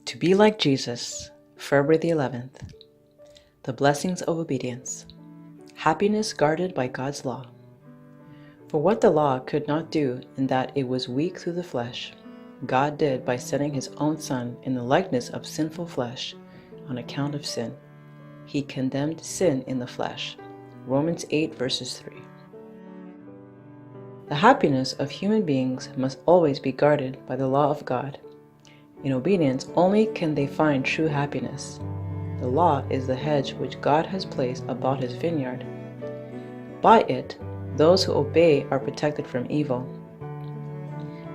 To be like Jesus, February the 11th. The blessings of obedience. Happiness guarded by God's law. For what the law could not do in that it was weak through the flesh, God did by sending his own Son in the likeness of sinful flesh on account of sin. He condemned sin in the flesh. Romans 8 verses 3. The happiness of human beings must always be guarded by the law of God. In obedience only can they find true happiness. The law is the hedge which God has placed about his vineyard. By it, those who obey are protected from evil.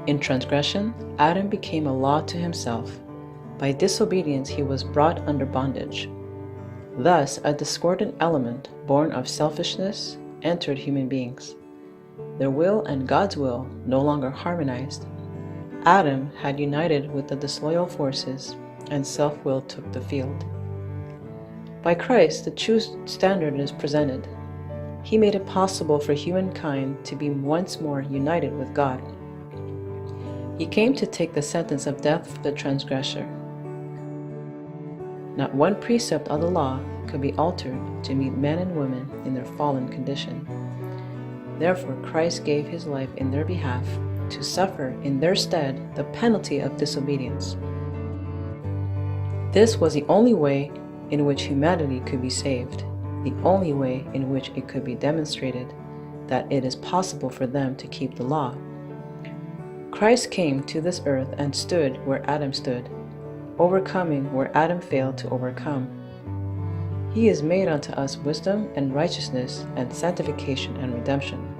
In transgression, Adam became a law to himself. By disobedience, he was brought under bondage. Thus, a discordant element born of selfishness entered human beings. Their will and God's will no longer harmonized. Adam had united with the disloyal forces, and self-will took the field. By Christ, the true standard is presented. He made it possible for humankind to be once more united with God. He came to take the sentence of death for the transgressor. Not one precept of the law could be altered to meet men and women in their fallen condition. Therefore, Christ gave his life in their behalf to suffer in their stead the penalty of disobedience. This was the only way in which humanity could be saved, the only way in which it could be demonstrated that it is possible for them to keep the law. Christ came to this earth and stood where Adam stood, overcoming where Adam failed to overcome. He is made unto us wisdom and righteousness and sanctification and redemption.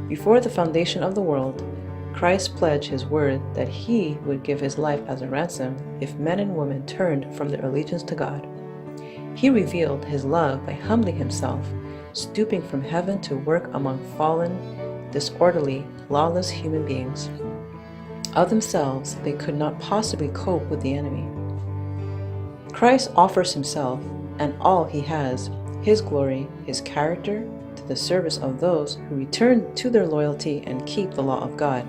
Before the foundation of the world, Christ pledged his word that he would give his life as a ransom if men and women turned from their allegiance to God. He revealed his love by humbling himself, stooping from heaven to work among fallen, disorderly, lawless human beings. Of themselves, they could not possibly cope with the enemy. Christ offers himself and all he has, his glory, his character, to the service of those who return to their loyalty and keep the law of God.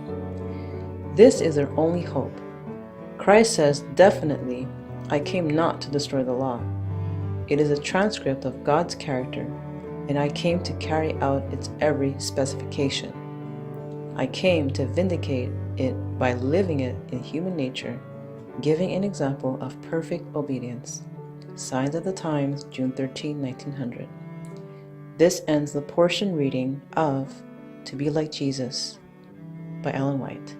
This is their only hope. Christ says definitely, I came not to destroy the law. It is a transcript of God's character, and I came to carry out its every specification. I came to vindicate it by living it in human nature, giving an example of perfect obedience. Signs of the Times, June 13, 1900. This ends the portion reading of To Be Like Jesus by Ellen White.